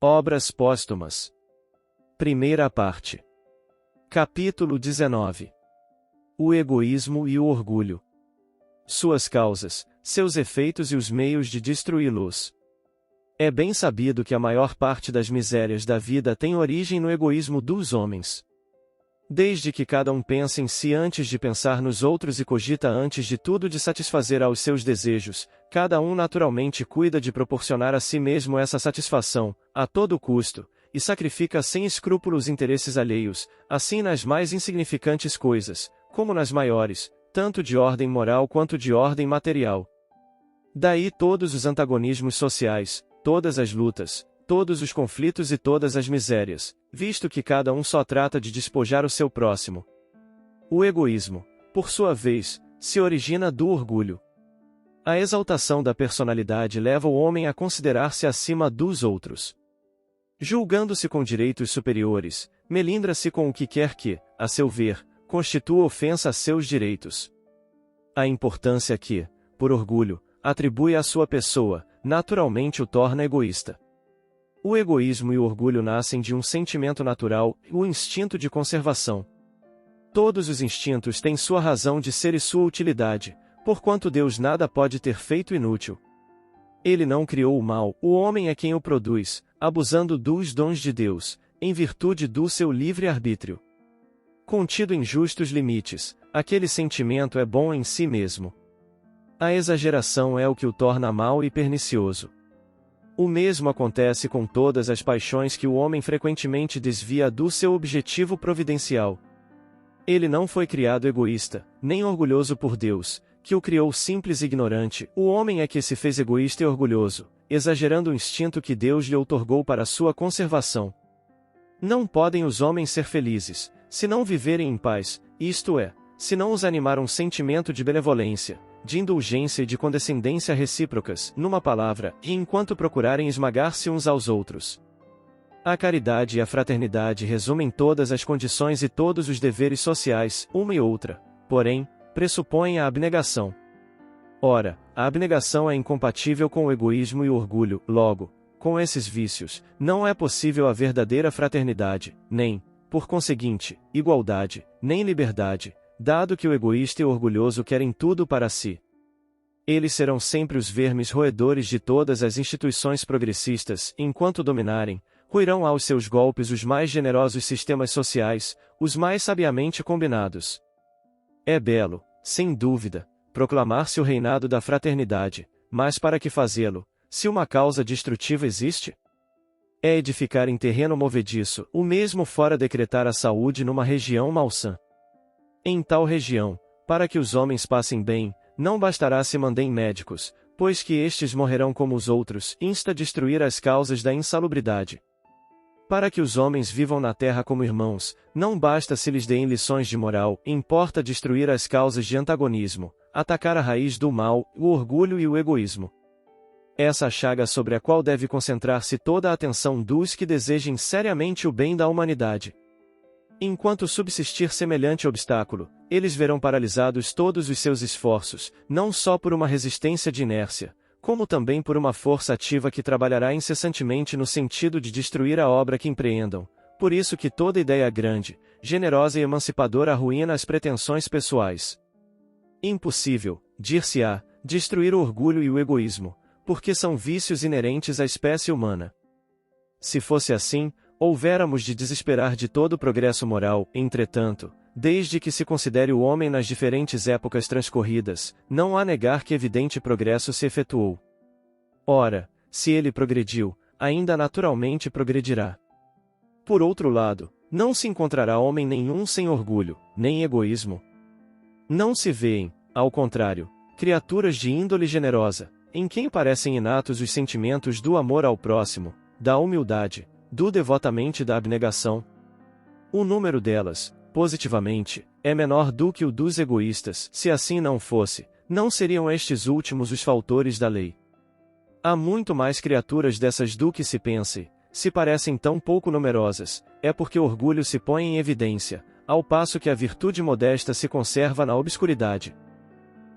Obras póstumas. Primeira parte. Capítulo 19. O egoísmo e o orgulho. Suas causas, seus efeitos e os meios de destruí-los. É bem sabido que a maior parte das misérias da vida tem origem no egoísmo dos homens. Desde que cada um pensa em si antes de pensar nos outros e cogita antes de tudo de satisfazer aos seus desejos, cada um naturalmente cuida de proporcionar a si mesmo essa satisfação, a todo custo, e sacrifica sem escrúpulos interesses alheios, assim nas mais insignificantes coisas, como nas maiores, tanto de ordem moral quanto de ordem material. Daí todos os antagonismos sociais, todas as lutas, todos os conflitos e todas as misérias, visto que cada um só trata de despojar o seu próximo. O egoísmo, por sua vez, se origina do orgulho. A exaltação da personalidade leva o homem a considerar-se acima dos outros. Julgando-se com direitos superiores, melindra-se com o que quer que, a seu ver, constitua ofensa a seus direitos. A importância que, por orgulho, atribui à sua pessoa, naturalmente o torna egoísta. O egoísmo e o orgulho nascem de um sentimento natural, o instinto de conservação. Todos os instintos têm sua razão de ser e sua utilidade, porquanto Deus nada pode ter feito inútil. Ele não criou o mal, o homem é quem o produz, abusando dos dons de Deus, em virtude do seu livre-arbítrio. Contido em justos limites, aquele sentimento é bom em si mesmo. A exageração é o que o torna mau e pernicioso. O mesmo acontece com todas as paixões que o homem frequentemente desvia do seu objetivo providencial. Ele não foi criado egoísta, nem orgulhoso por Deus, que o criou simples e ignorante. O homem é que se fez egoísta e orgulhoso, exagerando o instinto que Deus lhe outorgou para sua conservação. Não podem os homens ser felizes, se não viverem em paz, isto é, se não os animar um sentimento de benevolência, de indulgência e de condescendência recíprocas, numa palavra, e enquanto procurarem esmagar-se uns aos outros. A caridade e a fraternidade resumem todas as condições e todos os deveres sociais, uma e outra, porém, pressupõem a abnegação. Ora, a abnegação é incompatível com o egoísmo e o orgulho, logo, com esses vícios, não é possível a verdadeira fraternidade, nem, por conseguinte, igualdade, nem liberdade, dado que o egoísta e o orgulhoso querem tudo para si. Eles serão sempre os vermes roedores de todas as instituições progressistas, enquanto dominarem, ruirão aos seus golpes os mais generosos sistemas sociais, os mais sabiamente combinados. É belo, sem dúvida, proclamar-se o reinado da fraternidade, mas para que fazê-lo, se uma causa destrutiva existe? É edificar em terreno movediço, o mesmo fora decretar a saúde numa região malsã. Em tal região, para que os homens passem bem, não bastará se mandem médicos, pois que estes morrerão como os outros, insta a destruir as causas da insalubridade. Para que os homens vivam na terra como irmãos, não basta se lhes deem lições de moral, importa destruir as causas de antagonismo, atacar a raiz do mal, o orgulho e o egoísmo. Essa a chaga sobre a qual deve concentrar-se toda a atenção dos que desejem seriamente o bem da humanidade. Enquanto subsistir semelhante obstáculo, eles verão paralisados todos os seus esforços, não só por uma resistência de inércia, como também por uma força ativa que trabalhará incessantemente no sentido de destruir a obra que empreendam. Por isso que toda ideia grande, generosa e emancipadora arruína as pretensões pessoais. Impossível, dir-se-á, destruir o orgulho e o egoísmo, porque são vícios inerentes à espécie humana. Se fosse assim, houvéramos de desesperar de todo o progresso moral. Entretanto, desde que se considere o homem nas diferentes épocas transcorridas, não há negar que evidente progresso se efetuou. Ora, se ele progrediu, ainda naturalmente progredirá. Por outro lado, não se encontrará homem nenhum sem orgulho, nem egoísmo. Não se vêem, ao contrário, criaturas de índole generosa, em quem parecem inatos os sentimentos do amor ao próximo, da humildade, do devotamente e da abnegação. O número delas, positivamente, é menor do que o dos egoístas. Se assim não fosse, não seriam estes últimos os fautores da lei. Há muito mais criaturas dessas do que se pense, se parecem tão pouco numerosas, é porque o orgulho se põe em evidência, ao passo que a virtude modesta se conserva na obscuridade.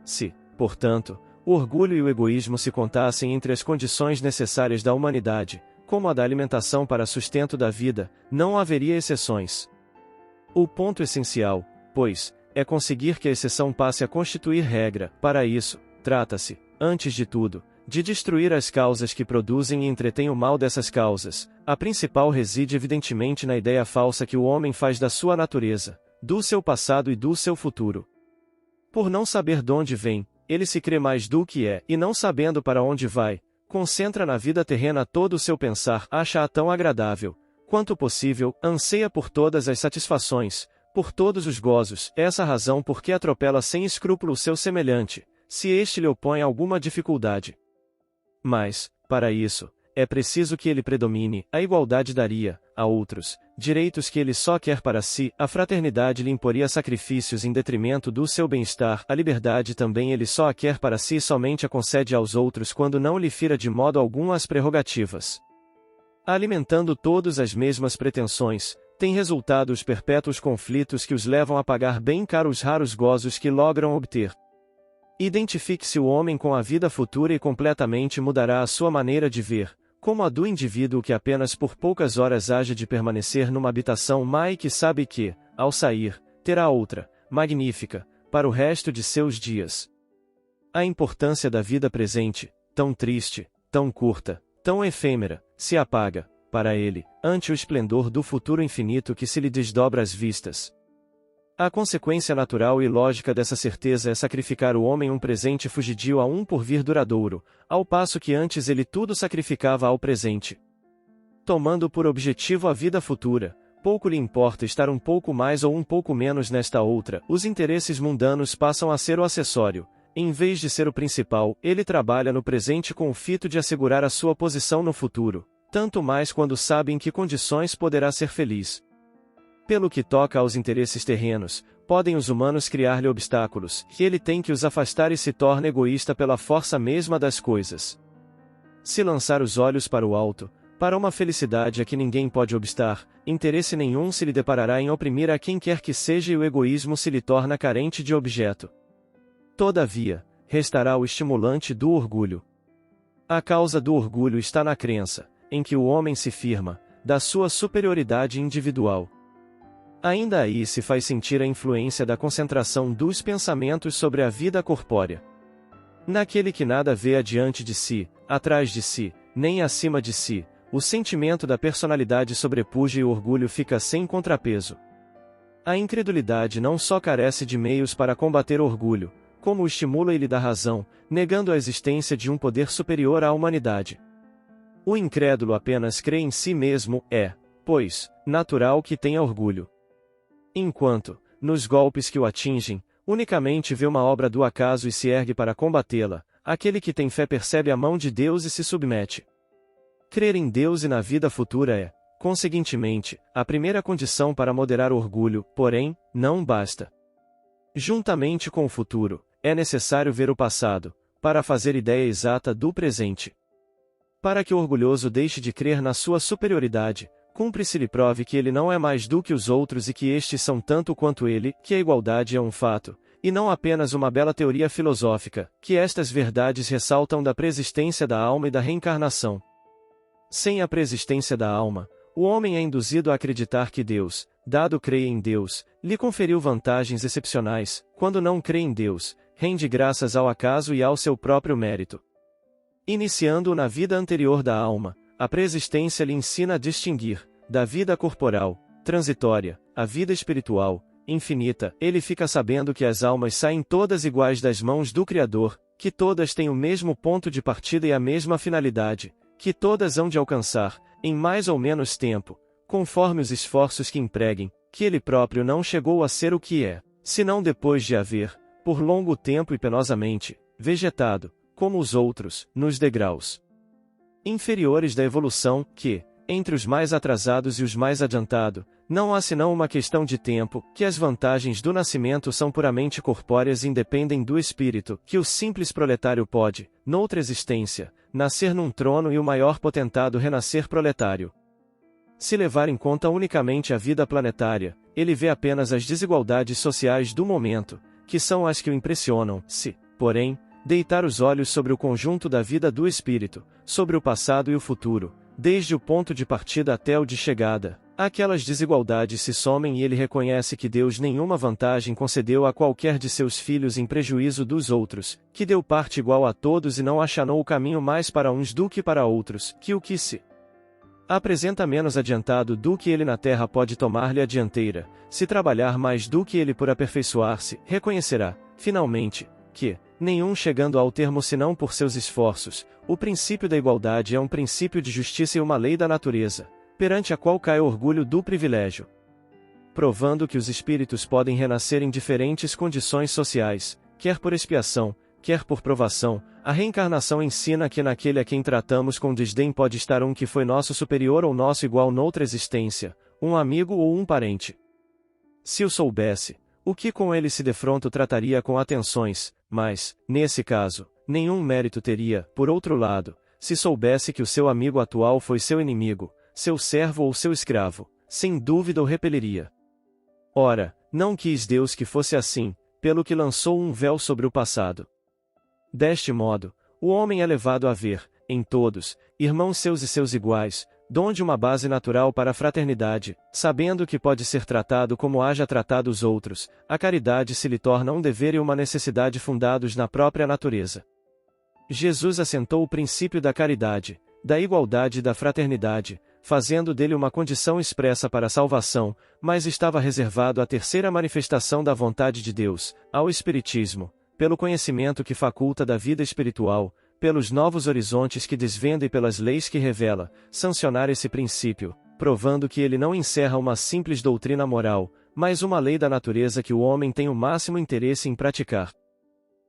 Se, portanto, o orgulho e o egoísmo se contassem entre as condições necessárias da humanidade, como a da alimentação para sustento da vida, não haveria exceções. O ponto essencial, pois, é conseguir que a exceção passe a constituir regra. Para isso, trata-se, antes de tudo, de destruir as causas que produzem e entretêm o mal dessas causas. A principal reside evidentemente na ideia falsa que o homem faz da sua natureza, do seu passado e do seu futuro. Por não saber de onde vem, ele se crê mais do que é, e não sabendo para onde vai, concentra na vida terrena todo o seu pensar, acha-a tão agradável, quanto possível, anseia por todas as satisfações, por todos os gozos. Essa razão por que atropela sem escrúpulo o seu semelhante, se este lhe opõe alguma dificuldade. Mas, para isso, é preciso que ele predomine, a igualdade daria, a outros, direitos que ele só quer para si, a fraternidade lhe imporia sacrifícios em detrimento do seu bem-estar, a liberdade também ele só a quer para si e somente a concede aos outros quando não lhe fira de modo algum as prerrogativas. Alimentando todos as mesmas pretensões, tem resultado os perpétuos conflitos que os levam a pagar bem caro os raros gozos que logram obter. Identifique-se o homem com a vida futura e completamente mudará a sua maneira de ver, como a do indivíduo que apenas por poucas horas haja de permanecer numa habitação má e que sabe que, ao sair, terá outra, magnífica, para o resto de seus dias. A importância da vida presente, tão triste, tão curta, tão efêmera, se apaga, para ele, ante o esplendor do futuro infinito que se lhe desdobra às vistas. A consequência natural e lógica dessa certeza é sacrificar o homem um presente fugidio a um porvir duradouro, ao passo que antes ele tudo sacrificava ao presente. Tomando por objetivo a vida futura, pouco lhe importa estar um pouco mais ou um pouco menos nesta outra, os interesses mundanos passam a ser o acessório. Em vez de ser o principal, ele trabalha no presente com o fito de assegurar a sua posição no futuro, tanto mais quando sabe em que condições poderá ser feliz. Pelo que toca aos interesses terrenos, podem os humanos criar-lhe obstáculos, que ele tem que os afastar e se torna egoísta pela força mesma das coisas. Se lançar os olhos para o alto, para uma felicidade a que ninguém pode obstar, interesse nenhum se lhe deparará em oprimir a quem quer que seja e o egoísmo se lhe torna carente de objeto. Todavia, restará o estimulante do orgulho. A causa do orgulho está na crença, em que o homem se firma, da sua superioridade individual. Ainda aí se faz sentir a influência da concentração dos pensamentos sobre a vida corpórea. Naquele que nada vê adiante de si, atrás de si, nem acima de si, o sentimento da personalidade sobrepuja e o orgulho fica sem contrapeso. A incredulidade não só carece de meios para combater o orgulho, como o estimula e lhe dá razão, negando a existência de um poder superior à humanidade. O incrédulo apenas crê em si mesmo, pois, natural que tenha orgulho. Enquanto, nos golpes que o atingem, unicamente vê uma obra do acaso e se ergue para combatê-la, aquele que tem fé percebe a mão de Deus e se submete. Crer em Deus e na vida futura é, conseguintemente, a primeira condição para moderar o orgulho, porém, não basta. Juntamente com o futuro, é necessário ver o passado, para fazer ideia exata do presente. Para que o orgulhoso deixe de crer na sua superioridade, cumpre-se-lhe prove que ele não é mais do que os outros e que estes são tanto quanto ele, que a igualdade é um fato, e não apenas uma bela teoria filosófica, que estas verdades ressaltam da preexistência da alma e da reencarnação. Sem a preexistência da alma, o homem é induzido a acreditar que Deus, dado crer em Deus, lhe conferiu vantagens excepcionais, quando não crê em Deus, rende graças ao acaso e ao seu próprio mérito. Iniciando-o na vida anterior da alma, a preexistência lhe ensina a distinguir, da vida corporal, transitória, a vida espiritual, infinita. Ele fica sabendo que as almas saem todas iguais das mãos do Criador, que todas têm o mesmo ponto de partida e a mesma finalidade, que todas hão de alcançar, em mais ou menos tempo, conforme os esforços que empreguem, que ele próprio não chegou a ser o que é, senão depois de haver, por longo tempo e penosamente, vegetado, como os outros, nos degraus inferiores da evolução, que, entre os mais atrasados e os mais adiantados, não há senão uma questão de tempo, que as vantagens do nascimento são puramente corpóreas e independem do espírito, que o simples proletário pode, noutra existência, nascer num trono e o maior potentado renascer proletário. Se levar em conta unicamente a vida planetária, ele vê apenas as desigualdades sociais do momento, que são as que o impressionam. Se, porém, deitar os olhos sobre o conjunto da vida do espírito, sobre o passado e o futuro, desde o ponto de partida até o de chegada, aquelas desigualdades se somem e ele reconhece que Deus nenhuma vantagem concedeu a qualquer de seus filhos em prejuízo dos outros, que deu parte igual a todos e não achanou o caminho mais para uns do que para outros, que o que se apresenta menos adiantado do que ele na terra pode tomar-lhe a dianteira, se trabalhar mais do que ele por aperfeiçoar-se, reconhecerá, finalmente, que, nenhum chegando ao termo senão por seus esforços, o princípio da igualdade é um princípio de justiça e uma lei da natureza, perante a qual cai o orgulho do privilégio. Provando que os espíritos podem renascer em diferentes condições sociais, quer por expiação, quer por provação, a reencarnação ensina que naquele a quem tratamos com desdém pode estar um que foi nosso superior ou nosso igual noutra existência, um amigo ou um parente. Se o soubesse, o que com ele se defronta trataria com atenções, mas, nesse caso, nenhum mérito teria, por outro lado, se soubesse que o seu amigo atual foi seu inimigo, seu servo ou seu escravo, sem dúvida o repeliria. Ora, não quis Deus que fosse assim, pelo que lançou um véu sobre o passado. Deste modo, o homem é levado a ver, em todos, irmãos seus e seus iguais, donde uma base natural para a fraternidade, sabendo que pode ser tratado como haja tratado os outros, a caridade se lhe torna um dever e uma necessidade fundados na própria natureza. Jesus assentou o princípio da caridade, da igualdade e da fraternidade, fazendo dele uma condição expressa para a salvação, mas estava reservado à terceira manifestação da vontade de Deus, ao Espiritismo, pelo conhecimento que faculta da vida espiritual, pelos novos horizontes que desvenda e pelas leis que revela, sancionar esse princípio, provando que ele não encerra uma simples doutrina moral, mas uma lei da natureza que o homem tem o máximo interesse em praticar.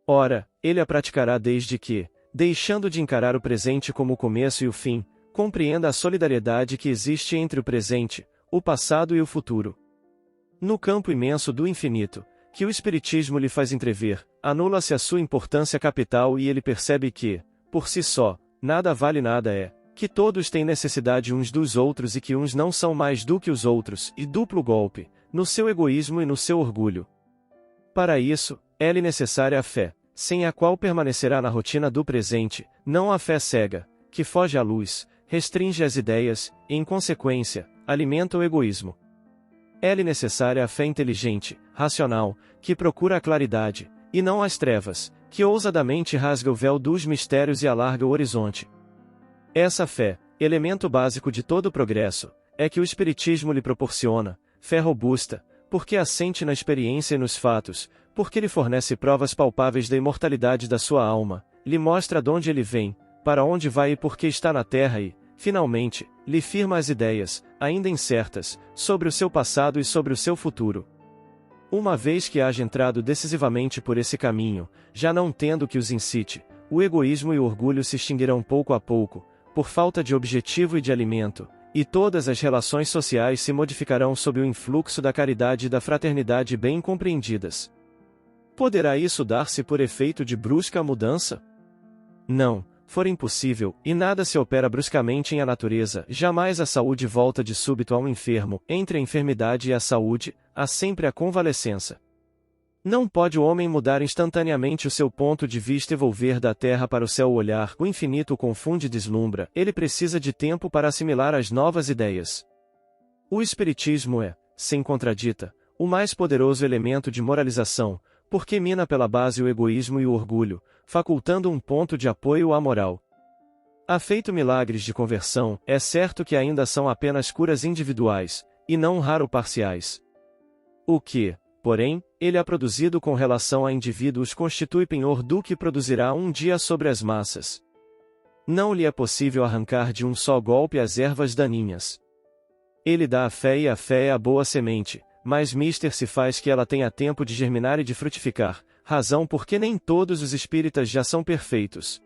Ora, ele a praticará desde que, deixando de encarar o presente como o começo e o fim, compreenda a solidariedade que existe entre o presente, o passado e o futuro. No campo imenso do infinito, que o Espiritismo lhe faz entrever, anula-se a sua importância capital e ele percebe que, por si só, nada vale nada é, que todos têm necessidade uns dos outros e que uns não são mais do que os outros, e duplo golpe, no seu egoísmo e no seu orgulho. Para isso, é-lhe necessária a fé, sem a qual permanecerá na rotina do presente, não a fé cega, que foge à luz, restringe as ideias, e em consequência, alimenta o egoísmo. É-lhe necessária a fé inteligente, racional, que procura a claridade, e não as trevas, que ousadamente rasga o véu dos mistérios e alarga o horizonte. Essa fé, elemento básico de todo o progresso, é que o Espiritismo lhe proporciona, fé robusta, porque assente na experiência e nos fatos, porque lhe fornece provas palpáveis da imortalidade da sua alma, lhe mostra de onde ele vem, para onde vai e por que está na terra e, finalmente, lhe firma as ideias, ainda incertas, sobre o seu passado e sobre o seu futuro. Uma vez que haja entrado decisivamente por esse caminho, já não tendo que os incite, o egoísmo e o orgulho se extinguirão pouco a pouco, por falta de objetivo e de alimento, e todas as relações sociais se modificarão sob o influxo da caridade e da fraternidade bem compreendidas. Poderá isso dar-se por efeito de brusca mudança? Não, for impossível, e nada se opera bruscamente em a natureza, jamais a saúde volta de súbito a um enfermo, entre a enfermidade e a saúde, há sempre a convalescença. Não pode o homem mudar instantaneamente o seu ponto de vista e volver da terra para o céu o olhar, o infinito o confunde e deslumbra, ele precisa de tempo para assimilar as novas ideias. O Espiritismo é, sem contradita, o mais poderoso elemento de moralização, porque mina pela base o egoísmo e o orgulho, facultando um ponto de apoio à moral. Há feito milagres de conversão, é certo que ainda são apenas curas individuais, e não raro parciais. O que, porém, ele ha produzido com relação a indivíduos constitui penhor do que produzirá um dia sobre as massas. Não lhe é possível arrancar de um só golpe as ervas daninhas. Ele dá a fé e a fé é a boa semente, mas mister se faz que ela tenha tempo de germinar e de frutificar, razão porque nem todos os espíritas já são perfeitos.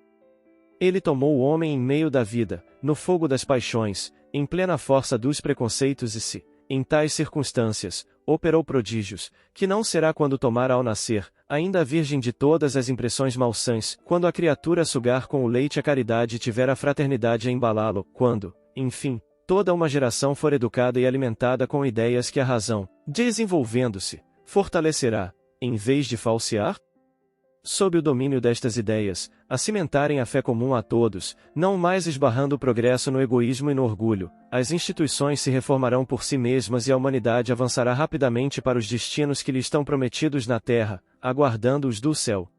Ele tomou o homem em meio da vida, no fogo das paixões, em plena força dos preconceitos e se, em tais circunstâncias, operou prodígios, que não será quando tomar ao nascer, ainda virgem de todas as impressões malsãs, quando a criatura sugar com o leite a caridade e tiver a fraternidade a embalá-lo, quando, enfim, toda uma geração for educada e alimentada com ideias que a razão, desenvolvendo-se, fortalecerá, em vez de falsear? Sob o domínio destas ideias, a cimentarem a fé comum a todos, não mais esbarrando o progresso no egoísmo e no orgulho, as instituições se reformarão por si mesmas e a humanidade avançará rapidamente para os destinos que lhe estão prometidos na terra, aguardando-os do céu.